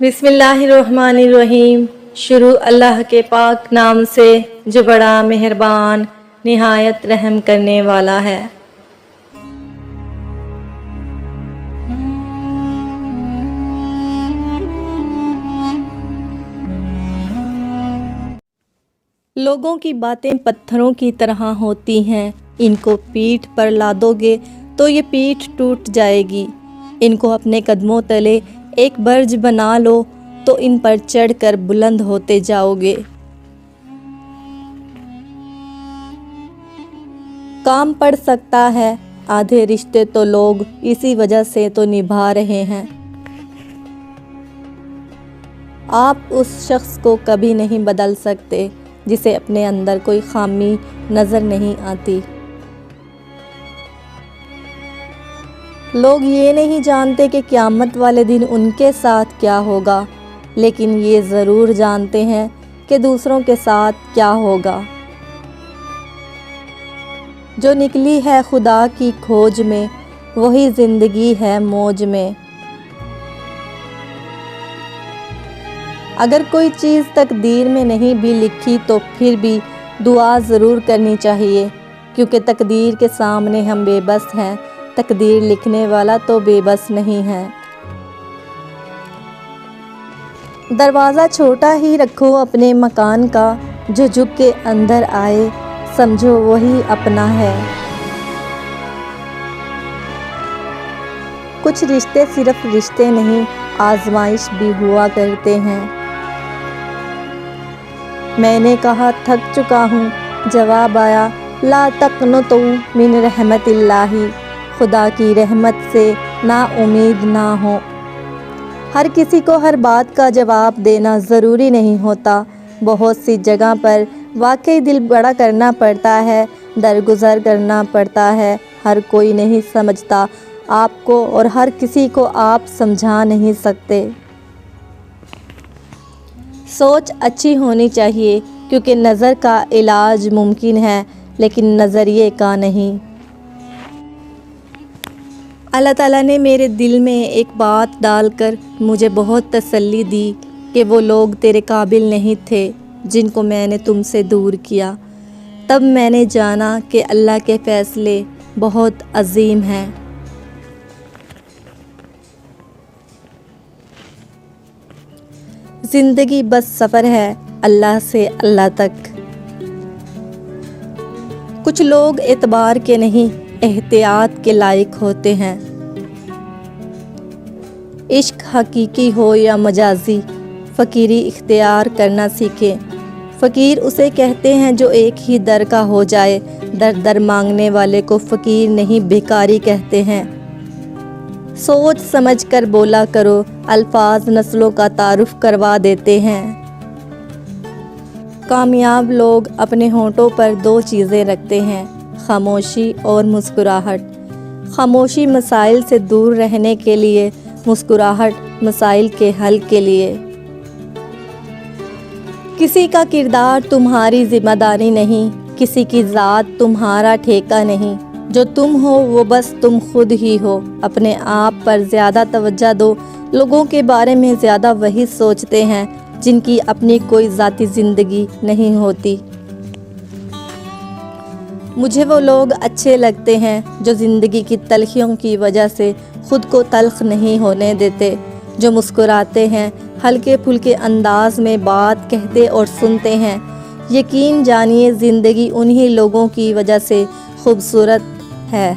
बिस्मिल्लाहिर्रहमानिर्रहीम। शुरू अल्लाह के पाक नाम से जो बड़ा मेहरबान निहायत रहम करने वाला है। लोगों की बातें पत्थरों की तरह होती हैं। इनको पीठ पर लादोगे तो ये पीठ टूट जाएगी। इनको अपने कदमों तले एक बर्ज बना लो तो इन पर चढ़कर बुलंद होते जाओगे। काम पड़ सकता है, आधे रिश्ते तो लोग इसी वजह से तो निभा रहे हैं। आप उस शख्स को कभी नहीं बदल सकते जिसे अपने अंदर कोई खामी नज़र नहीं आती। लोग ये नहीं जानते कि क़यामत वाले दिन उनके साथ क्या होगा, लेकिन ये ज़रूर जानते हैं कि दूसरों के साथ क्या होगा। जो निकली है खुदा की खोज में, वही ज़िंदगी है मौज में। अगर कोई चीज़ तकदीर में नहीं भी लिखी तो फिर भी दुआ ज़रूर करनी चाहिए, क्योंकि तकदीर के सामने हम बेबस हैं। तकदीर लिखने वाला तो बेबस नहीं है। दरवाज़ा छोटा ही रखो अपने मकान का, जो झुक के अंदर आए समझो वही अपना है। कुछ रिश्ते सिर्फ रिश्ते नहीं, आजमाइश भी हुआ करते हैं। मैंने कहा थक चुका हूँ, जवाब आया ला तक़नतू मिन रहमतिल्लाहि, खुदा की रहमत से ना उम्मीद ना हो। हर किसी को हर बात का जवाब देना ज़रूरी नहीं होता। बहुत सी जगह पर वाकई दिल बड़ा करना पड़ता है, दरगुज़र करना पड़ता है। हर कोई नहीं समझता आपको और हर किसी को आप समझा नहीं सकते। सोच अच्छी होनी चाहिए, क्योंकि नज़र का इलाज मुमकिन है लेकिन नज़रिए का नहीं। अल्लाह ताला ने मेरे दिल में एक बात डालकर मुझे बहुत तसल्ली दी कि वो लोग तेरे काबिल नहीं थे जिनको मैंने तुमसे दूर किया। तब मैंने जाना कि अल्लाह के फ़ैसले बहुत अजीम हैं। ज़िंदगी बस सफ़र है अल्लाह से अल्लाह तक। कुछ लोग एतबार के नहीं, एहतियात के लायक होते हैं। इश्क हकीकी हो या मजाजी, फ़कीरी इख्तियार करना सीखें। फ़कीर उसे कहते हैं जो एक ही दर का हो जाए। दर दर मांगने वाले को फ़कीर नहीं भिखारी कहते हैं। सोच समझ कर बोला करो, अल्फाज नस्लों का तारुफ करवा देते हैं। कामयाब लोग अपने होंठों पर दो चीज़ें रखते हैं, खामोशी और मुस्कुराहट। खामोशी मसाइल से दूर रहने के लिए, मुस्कुराहट मसाइल के हल के लिए। किसी का किरदार तुम्हारी ज़िम्मेदारी नहीं, किसी की ज़ात तुम्हारा ठेका नहीं। जो तुम हो वो बस तुम खुद ही हो। अपने आप पर ज़्यादा तवज्जो दो। लोगों के बारे में ज़्यादा वही सोचते हैं जिनकी अपनी कोई ज़ाती ज़िंदगी नहीं होती। मुझे वो लोग अच्छे लगते हैं जो ज़िंदगी की तलखियों की वजह से ख़ुद को तल्ख़ नहीं होने देते, जो मुस्कुराते हैं, हल्के फुल्के अंदाज में बात कहते और सुनते हैं। यकीन जानिए ज़िंदगी उन्हीं लोगों की वजह से खूबसूरत है।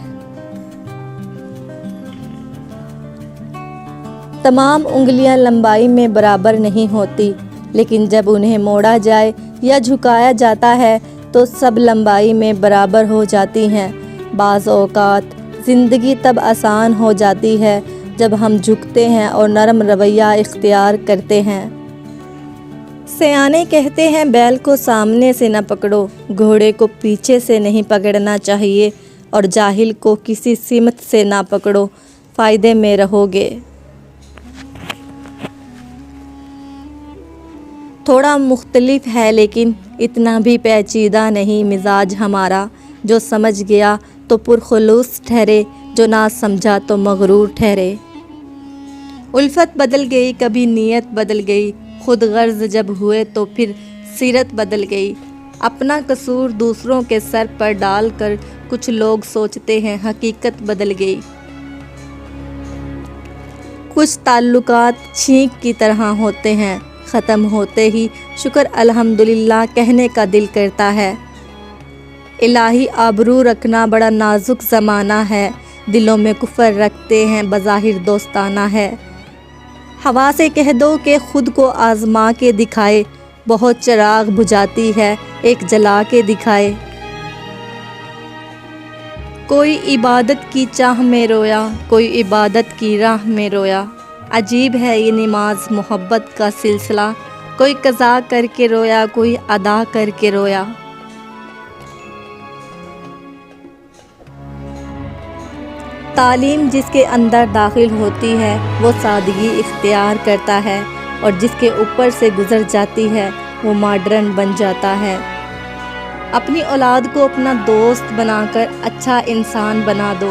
तमाम उंगलियां लंबाई में बराबर नहीं होती, लेकिन जब उन्हें मोड़ा जाए या झुकाया जाता है तो सब लंबाई में बराबर हो जाती हैं। बाज़ औक़ात ज़िंदगी तब आसान हो जाती है जब हम झुकते हैं और नरम रवैया इख्तियार करते हैं। सयाने कहते हैं बैल को सामने से न पकड़ो, घोड़े को पीछे से नहीं पकड़ना चाहिए, और जाहिल को किसी सिमत से ना पकड़ो, फ़ायदे में रहोगे। थोड़ा मुख्तलिफ है लेकिन इतना भी पेचीदा नहीं मिजाज हमारा। जो समझ गया तो पुरखुलूस ठहरे, जो ना समझा तो मगरूर ठहरे। उल्फत बदल गई, कभी नीयत बदल गई, खुद गर्ज जब हुए तो फिर सीरत बदल गई। अपना कसूर दूसरों के सर पर डालकर कुछ लोग सोचते हैं हकीकत बदल गई। कुछ ताल्लुकात छींक की तरह होते हैं, ख़त्म होते ही शुक्र अल्हम्दुलिल्लाह कहने का दिल करता है। इलाही आबरू रखना बड़ा नाजुक ज़माना है, दिलों में कुफर रखते हैं बज़ाहिर दोस्ताना है। हवा से कह दो कि खुद को आज़मा के दिखाए, बहुत चिराग बुझाती है एक जला के दिखाए। कोई इबादत की चाह में रोया, कोई इबादत की राह में रोया। अजीब है ये नमाज मोहब्बत का सिलसिला, कोई कज़ा करके रोया, कोई अदा करके रोया। तालीम जिसके अंदर दाखिल होती है वो सादगी इख्तियार करता है, और जिसके ऊपर से गुज़र जाती है वो मॉडर्न बन जाता है। अपनी औलाद को अपना दोस्त बनाकर अच्छा इंसान बना दो,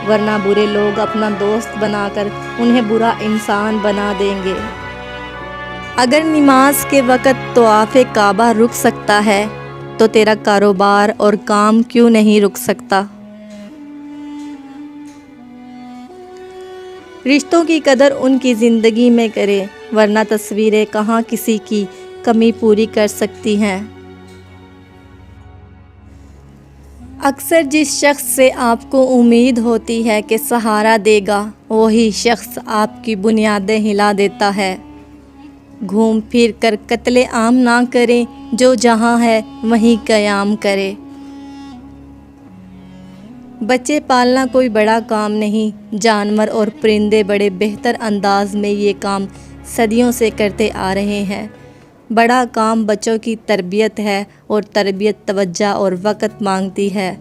वरना बुरे लोग अपना दोस्त बनाकर उन्हें बुरा इंसान बना देंगे। अगर नमाज के वक़्त तवाफ़े काबा रुक सकता है तो तेरा कारोबार और काम क्यों नहीं रुक सकता। रिश्तों की कदर उनकी ज़िंदगी में करे, वरना तस्वीरें कहाँ किसी की कमी पूरी कर सकती हैं। अक्सर जिस शख्स से आपको उम्मीद होती है कि सहारा देगा, वही शख्स आपकी बुनियादें हिला देता है। घूम फिर कर कत्ले आम ना करें, जो जहाँ है वहीं क़याम करे। बच्चे पालना कोई बड़ा काम नहीं, जानवर और परिंदे बड़े बेहतर अंदाज में ये काम सदियों से करते आ रहे हैं। बड़ा काम बच्चों की तरबियत है, और तरबियत तवज्जो और वक़्त मांगती है।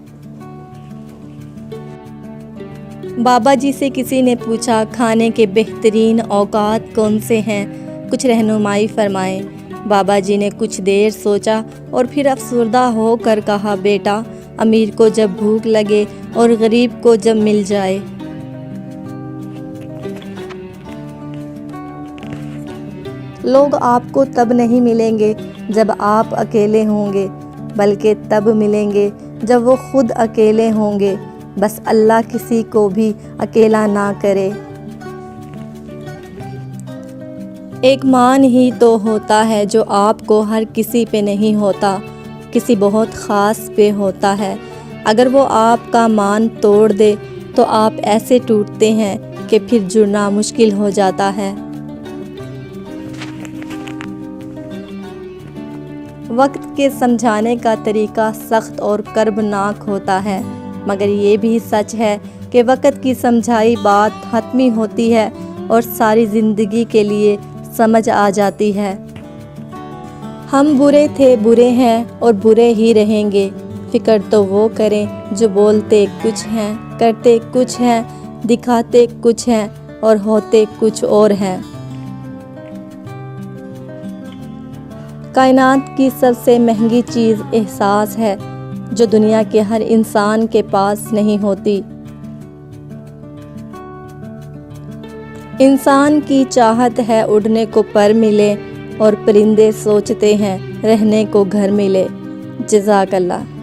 बाबा जी से किसी ने पूछा खाने के बेहतरीन औकात कौन से हैं, कुछ रहनुमाई फरमाएं। बाबा जी ने कुछ देर सोचा और फिर अफसरदा होकर कहा, बेटा, अमीर को जब भूख लगे और गरीब को जब मिल जाए। लोग आपको तब नहीं मिलेंगे जब आप अकेले होंगे, बल्कि तब मिलेंगे जब वो खुद अकेले होंगे। बस अल्लाह किसी को भी अकेला ना करे। एक मान ही तो होता है जो आपको हर किसी पे नहीं होता, किसी बहुत ख़ास पे होता है। अगर वो आपका मान तोड़ दे तो आप ऐसे टूटते हैं कि फिर जुड़ना मुश्किल हो जाता है। वक्त के समझाने का तरीका सख्त और कर्बनाक होता है, मगर ये भी सच है कि वक्त की समझाई बात हतमी होती है और सारी ज़िंदगी के लिए समझ आ जाती है। हम बुरे थे, बुरे हैं और बुरे ही रहेंगे। फ़िक्र तो वो करें जो बोलते कुछ हैं, करते कुछ हैं, दिखाते कुछ हैं और होते कुछ और हैं। कायनात की सबसे महंगी चीज़ एहसास है, जो दुनिया के हर इंसान के पास नहीं होती। इंसान की चाहत है उड़ने को पर मिले, और परिंदे सोचते हैं रहने को घर मिले। जज़ाकल्लाह।